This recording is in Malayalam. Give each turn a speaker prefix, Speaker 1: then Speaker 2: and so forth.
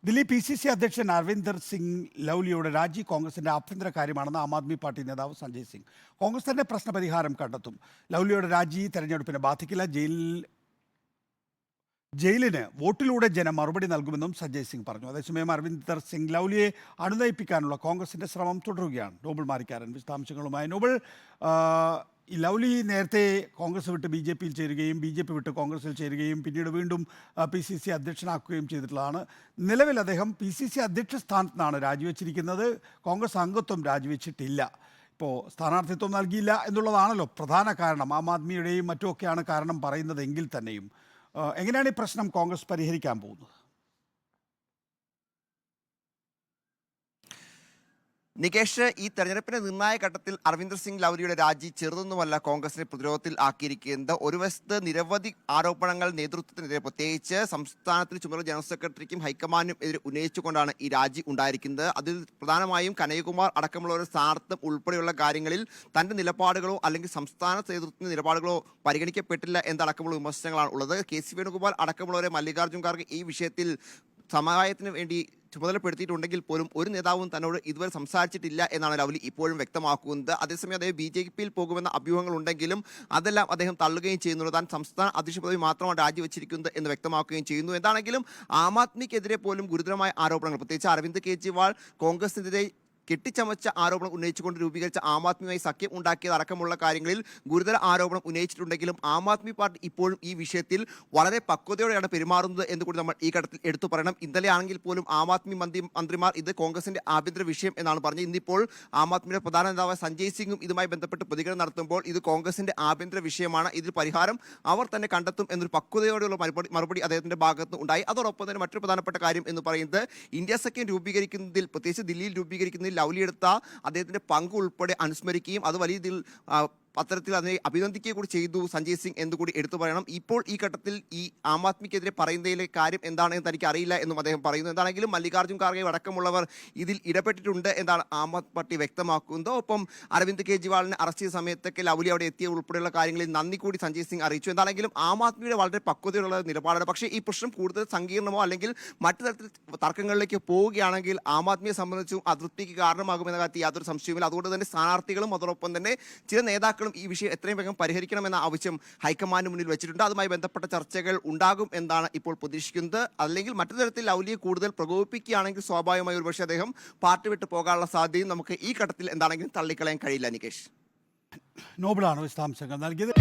Speaker 1: ദില്ലി PCC അധ്യക്ഷൻ അരവിന്ദർ സിംഗ് ലൗലിയുടെ രാജി കോൺഗ്രസിന്റെ ആഭ്യന്തര കാര്യമാണെന്ന് ആം ആദ്മി പാർട്ടി നേതാവ് സഞ്ജയ് സിംഗ്. കോൺഗ്രസ് തന്നെ പ്രശ്നപരിഹാരം കണ്ടെത്തും. ലൗലിയുടെ രാജി തെരഞ്ഞെടുപ്പിനെ ബാധിക്കില്ല. ജയിലിന് വോട്ടിലൂടെ ജനം മറുപടി നൽകുമെന്നും സഞ്ജയ് സിംഗ് പറഞ്ഞു. അതേസമയം അരവിന്ദർ സിംഗ് ലൗലിയെ അണുനയിപ്പിക്കാനുള്ള കോൺഗ്രസിന്റെ ശ്രമം തുടരുകയാണ്. നോബിൾ മാരിക്കാരൻ വിശദാംശങ്ങളുമായി. നോബിൾ, ഈ ലൗലി നേരത്തെ കോൺഗ്രസ് വിട്ട് BJP യിൽ ചേരുകയും BJP വിട്ട് കോൺഗ്രസിൽ ചേരുകയും പിന്നീട് വീണ്ടും PCC അധ്യക്ഷനാക്കുകയും ചെയ്തിട്ടുള്ളതാണ്. നിലവിൽ അദ്ദേഹം PCC അധ്യക്ഷ സ്ഥാനത്ത് നിന്നാണ് രാജിവെച്ചിരിക്കുന്നത്. കോൺഗ്രസ് അംഗത്വം രാജിവെച്ചിട്ടില്ല. ഇപ്പോൾ സ്ഥാനാർത്ഥിത്വം നൽകിയില്ല എന്നുള്ളതാണല്ലോ പ്രധാന കാരണം. ആം ആദ്മിയുടെയും മറ്റുമൊക്കെയാണ് കാരണം പറയുന്നതെങ്കിൽ തന്നെയും എങ്ങനെയാണ് ഈ പ്രശ്നം കോൺഗ്രസ് പരിഹരിക്കാൻ പോകുന്നത്?
Speaker 2: നികേഷ്, ഈ തെരഞ്ഞെടുപ്പിന്റെ നിർണായക ഘട്ടത്തിൽ അരവിന്ദർ സിംഗ് ലൗലിയുടെ രാജി ചെറുതൊന്നുമല്ല കോൺഗ്രസിനെ പ്രതിരോധത്തിൽ ആക്കിയിരിക്കുന്നത്. ഒരു വശത്ത് നിരവധി ആരോപണങ്ങൾ നേതൃത്വത്തിനെതിരെ, പ്രത്യേകിച്ച് സംസ്ഥാനത്തിന് ചുമതല ജനറൽ സെക്രട്ടറിക്കും ഹൈക്കമാൻഡിനും എതിരെ ഉന്നയിച്ചുകൊണ്ടാണ് ഈ രാജി ഉണ്ടായിരിക്കുന്നത്. അതിൽ പ്രധാനമായും കനയ്യകുമാർ അടക്കമുള്ളവരുടെ സ്ഥാനാർത്ഥം ഉൾപ്പെടെയുള്ള കാര്യങ്ങളിൽ തന്റെ നിലപാടുകളോ അല്ലെങ്കിൽ സംസ്ഥാന നേതൃത്വത്തിന്റെ നിലപാടുകളോ പരിഗണിക്കപ്പെട്ടില്ല എന്നടക്കമുള്ള വിമർശനങ്ങളാണ് ഉള്ളത്. KC വേണുഗോപാൽ അടക്കമുള്ളവരെ മല്ലികാർജ്ജുൻ ഖാർഗെ ഈ വിഷയത്തിൽ സമവായത്തിന് വേണ്ടി ചുമതലപ്പെടുത്തിയിട്ടുണ്ടെങ്കിൽ പോലും ഒരു നേതാവും തന്നോട് ഇതുവരെ സംസാരിച്ചിട്ടില്ല എന്നാണ് ലൗലി ഇപ്പോഴും വ്യക്തമാക്കുന്നത്. അതേസമയം അദ്ദേഹം BJP യിൽ പോകുമെന്ന അഭ്യൂഹങ്ങൾ ഉണ്ടെങ്കിലും അതെല്ലാം അദ്ദേഹം തള്ളുകയും ചെയ്യുന്നുണ്ട്. താൻ സംസ്ഥാന അധ്യക്ഷ പദവി മാത്രമാണ് രാജിവെച്ചിരിക്കുന്നത് എന്ന് വ്യക്തമാക്കുകയും ചെയ്യുന്നു. എന്താണെങ്കിലും ആം ആദ്മിക്കെതിരെ പോലും ഗുരുതരമായ ആരോപണങ്ങൾ, പ്രത്യേകിച്ച് അരവിന്ദ് കെജ്രിവാൾ കോൺഗ്രസിനെതിരെ കെട്ടിച്ചമച്ച ആരോപണം ഉന്നയിച്ചുകൊണ്ട് രൂപീകരിച്ച ആം ആദ്മിയുമായി സഖ്യം ഉണ്ടാക്കിയത് അടക്കമുള്ള കാര്യങ്ങളിൽ ഗുരുതര ആരോപണം ഉന്നയിച്ചിട്ടുണ്ടെങ്കിലും ആം ആദ്മി പാർട്ടി ഇപ്പോഴും ഈ വിഷയത്തിൽ വളരെ പക്വതയോടെയാണ് പെരുമാറുന്നത് എന്ന് കൂടി നമ്മൾ ഈ ഘട്ടത്തിൽ എടുത്തു പറയണം. ഇന്നലെ ആണെങ്കിൽ പോലും ആം ആദ്മി മന്ത്രിമാർ ഇത് കോൺഗ്രസിന്റെ ആഭ്യന്തര വിഷയം എന്നാണ് പറഞ്ഞത്. ഇന്നിപ്പോൾ ആം ആദ്മിയുടെ പ്രധാന നേതാവ് സഞ്ജയ് സിംഗും ഇതുമായി ബന്ധപ്പെട്ട് പ്രതികരണം നടത്തുമ്പോൾ ഇത് കോൺഗ്രസിന്റെ ആഭ്യന്തര വിഷയമാണ്, ഇതിൽ പരിഹാരം അവർ തന്നെ കണ്ടെത്തും എന്നൊരു പക്വതയോടെയുള്ള മറുപടി അദ്ദേഹത്തിന്റെ ഭാഗത്ത് ഉണ്ടായി. അതോടൊപ്പം തന്നെ മറ്റൊരു പ്രധാനപ്പെട്ട കാര്യം എന്ന് പറയുന്നത് ഇന്ത്യ സഖ്യം രൂപീകരിക്കുന്നതിൽ, പ്രത്യേകിച്ച് ദില്ലിയിൽ രൂപീകരിക്കുന്നതിൽ ലൗലി എടുത്ത അദ്ദേഹത്തിന്റെ പങ്ക് ഉൾപ്പെടെ അനുസ്മരിക്കുകയും അത് വലിയ ഇതിൽ പത്രത്തിൽ അതിനെ അഭിനന്ദിക്കുക കൂടി ചെയ്തു സഞ്ജയ് സിംഗ് എന്നുകൂടി എടുത്തു പറയണം. ഇപ്പോൾ ഈ ഘട്ടത്തിൽ ഈ ആം ആദ്മിക്കെതിരെ പറയുന്നതിലെ കാര്യം എന്താണെന്ന് തനിക്ക് അറിയില്ല എന്നും അദ്ദേഹം പറയുന്നു. എന്താണെങ്കിലും മല്ലികാർജ്ജുൻ ഖാർഗെ അടക്കമുള്ളവർ ഇതിൽ ഇടപെട്ടിട്ടുണ്ട് എന്നാണ് ആം ആദ്മി പാർട്ടി വ്യക്തമാക്കുന്നത്. ഒപ്പം അരവിന്ദ് കെജ്രിവാളിനെ അറസ്റ്റ് ചെയ്ത സമയത്തൊക്കെ ലൗലി അവിടെ എത്തിയ ഉൾപ്പെടെയുള്ള കാര്യങ്ങളിൽ നന്ദി കൂടി സഞ്ജയ് സിംഗ് അറിയിച്ചു. എന്താണെങ്കിലും ആം ആദ്മിയുടെ വളരെ പക്വതയുള്ള നിലപാടാണ്. പക്ഷേ ഈ പ്രശ്നം കൂടുതൽ സങ്കീർണമോ അല്ലെങ്കിൽ മറ്റു തരത്തിൽ തർക്കങ്ങളിലേക്ക് പോവുകയാണെങ്കിൽ ആം ആദ്മിയെ സംബന്ധിച്ചും അതൃപ്തിക്ക് കാരണമാകുമെന്ന കാര്യത്തിൽ യാതൊരു സംശയവുമില്ല. അതുകൊണ്ട് തന്നെ സ്ഥാനാർത്ഥികളും അതോടൊപ്പം തന്നെ ചില നേതാക്കളും ഈ വിഷയം എത്രയും വേഗം പരിഹരിക്കണമെന്ന ആവശ്യം ഹൈക്കമാൻഡിന് മുന്നിൽ വെച്ചിട്ടുണ്ട്. അതുമായി ബന്ധപ്പെട്ട ചർച്ചകൾ ഉണ്ടാകും എന്നാണ് ഇപ്പോൾ പ്രതീക്ഷിക്കുന്നത്. അല്ലെങ്കിൽ മറ്റു തരത്തിൽ ലൗലിയെ കൂടുതൽ പ്രകോപിപ്പിക്കുകയാണെങ്കിൽ സ്വാഭാവികമായി ഒരുപക്ഷെ അദ്ദേഹം പാർട്ടി വിട്ട് പോകാനുള്ള സാധ്യതയും നമുക്ക് ഈ ഘട്ടത്തിൽ എന്താണെങ്കിലും തള്ളിക്കളയാൻ കഴിയില്ല. നികേഷ്,
Speaker 1: നോബിളാണ് വിശദാംശങ്ങൾ നൽകിയത്.